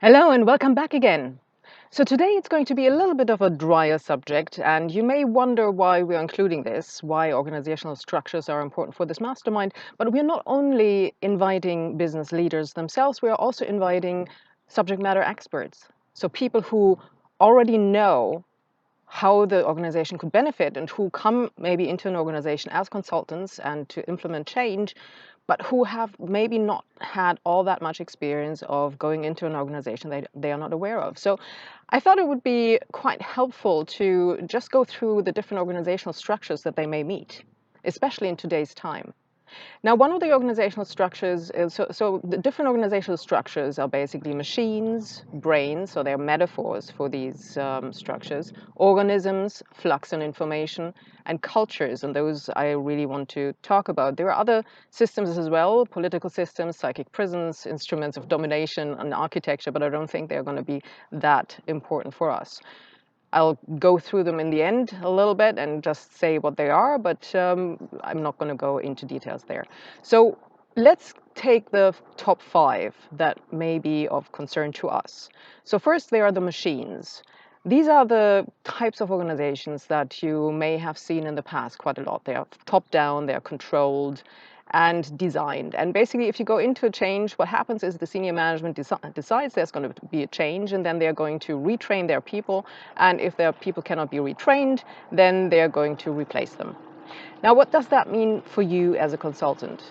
Hello and welcome back again. So today it's going to be a little bit of a drier subject, and you may wonder why we're including this, why organizational structures are important for this mastermind. But we're not only inviting business leaders themselves, we are also inviting subject matter experts. So people who already know how the organization could benefit and who come maybe into an organization as consultants and to implement change, but who have maybe not had all that much experience of going into an organization they are not aware of. So I thought it would be quite helpful to just go through the different organizational structures that they may meet, especially in today's time. Now, one of the organizational structures is so the different organizational structures are basically machines, brains, so they're metaphors for these structures, organisms, flux and information, and cultures. And those I really want to talk about. There are other systems as well, political systems, psychic prisons, instruments of domination, and architecture, but I don't think they're going to be that important for us. I'll go through them in the end a little bit and just say what they are, but I'm not going to go into details there. So let's take the top 5 that may be of concern to us. So first, there are the machines. These are the types of organizations that you may have seen in the past quite a lot. They are top down, they are controlled and designed. And basically, if you go into a change, what happens is the senior management decides there's going to be a change, and then they're going to retrain their people. And if their people cannot be retrained, then they're going to replace them. Now, what does that mean for you as a consultant?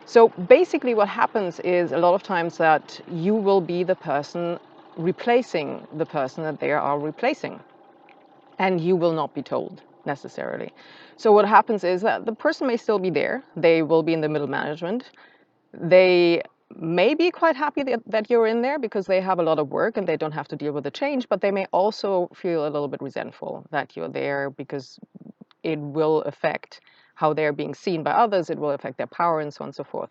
So basically, what happens is a lot of times that you will be the person replacing the person that they are replacing, and you will not be told necessarily. So what happens is that the person may still be there. They will be in the middle management. They may be quite happy that you're in there because they have a lot of work and they don't have to deal with the change, but they may also feel a little bit resentful that you're there because it will affect how they're being seen by others, it will affect their power, and so on and so forth.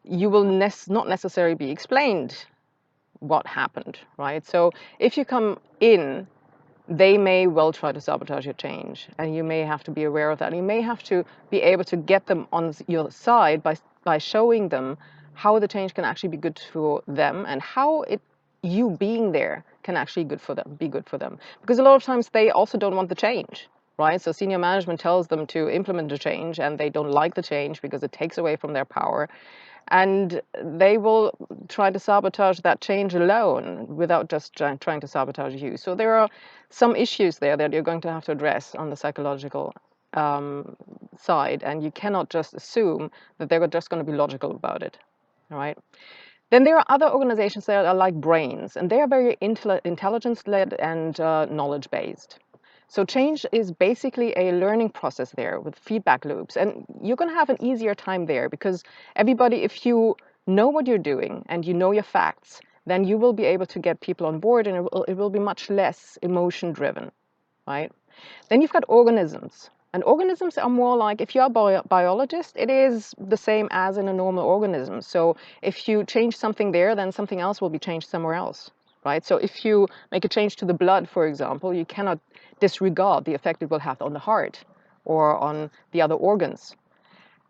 You will not necessarily be explained what happened, right? So if you come in, they may well try to sabotage your change, and you may have to be aware of that. You may have to be able to get them on your side by showing them how the change can actually be good for them, and how you being there can actually be good for them. Because a lot of times they also don't want the change, right? So senior management tells them to implement the change, and they don't like the change because it takes away from their power. And they will try to sabotage that change alone without just trying to sabotage you. So there are some issues there that you're going to have to address on the psychological side, and you cannot just assume that they're just going to be logical about it. All right. Then there are other organizations that are like brains, and they are very intelligence-led and knowledge-based. So change is basically a learning process there with feedback loops. And you're going to have an easier time there because everybody, if you know what you're doing and you know your facts, then you will be able to get people on board, and it will be much less emotion driven, right? Then you've got organisms. And organisms are more like, if you're a biologist, it is the same as in a normal organism. So if you change something there, then something else will be changed somewhere else, right? So if you make a change to the blood, for example, you cannot disregard the effect it will have on the heart or on the other organs.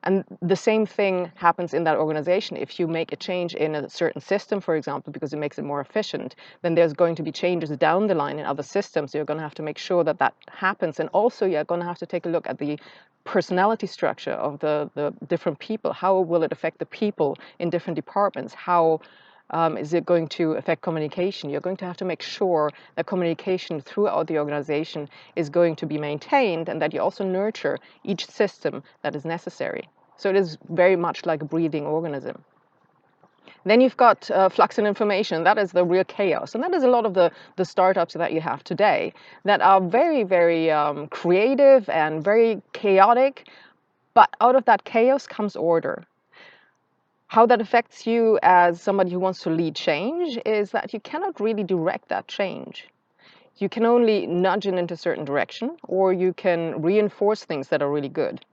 And the same thing happens in that organization. If you make a change in a certain system, for example, because it makes it more efficient, then there's going to be changes down the line in other systems. So you're going to have to make sure that that happens. And also, you're going to have to take a look at the personality structure of the different people. How will it affect the people in different departments? How is it going to affect communication? You're going to have to make sure that communication throughout the organization is going to be maintained, and that you also nurture each system that is necessary. So it is very much like a breathing organism. Then you've got flux and information. That is the real chaos. And that is a lot of the startups that you have today that are very, very creative and very chaotic. But out of that chaos comes order. How that affects you as somebody who wants to lead change is that you cannot really direct that change. You can only nudge it into a certain direction, or you can reinforce things that are really good.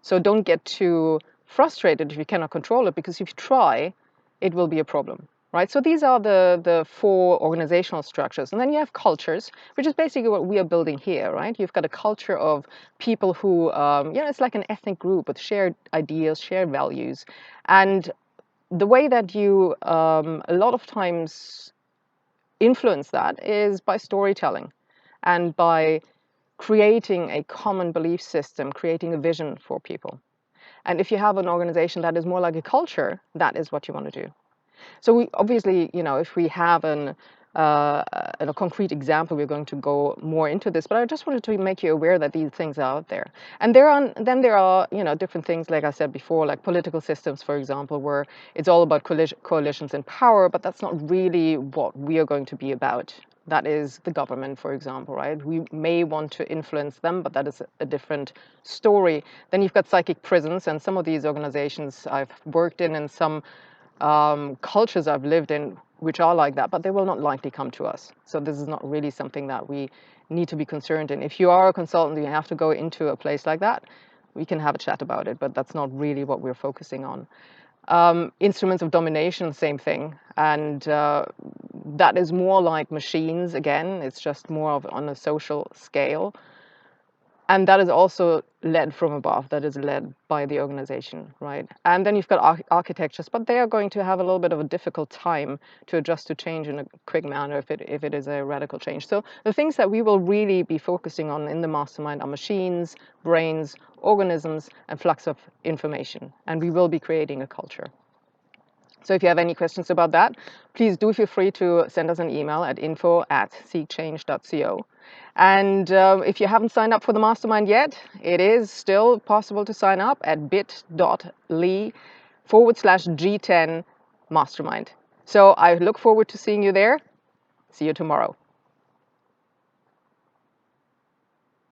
So don't get too frustrated if you cannot control it, because if you try, it will be a problem, right? So these are the 4 organizational structures. And then you have cultures, which is basically what we are building here, right? You've got a culture of people who, it's like an ethnic group with shared ideas, shared values. And the way that you, a lot of times, influence that is by storytelling and by creating a common belief system, creating a vision for people. And if you have an organization that is more like a culture, that is what you want to do. So we obviously, if we have a concrete example, we're going to go more into this. But I just wanted to make you aware that these things are out there. And then there are, different things, like I said before, like political systems, for example, where it's all about coalitions and power, but that's not really what we are going to be about. That is the government, for example, right? We may want to influence them, but that is a different story. Then you've got psychic prisons, and some of these organizations I've worked in, and some cultures I've lived in which are like that, but they will not likely come to us. So this is not really something that we need to be concerned in. If you are a consultant, you have to go into a place like that, we can have a chat about it, but that's not really what we're focusing on. Instruments of domination, same thing. And that is more like machines again. It's just more of on a social scale. And that is also led from above, that is led by the organization, right? And then you've got architectures, but they are going to have a little bit of a difficult time to adjust to change in a quick manner if it is a radical change. So the things that we will really be focusing on in the mastermind are machines, brains, organisms, and flux of information. And we will be creating a culture. So if you have any questions about that, please do feel free to send us an email at info@seekchange.co. And if you haven't signed up for the mastermind yet, it is still possible to sign up at bit.ly/G10 mastermind. So I look forward to seeing you there. See you tomorrow.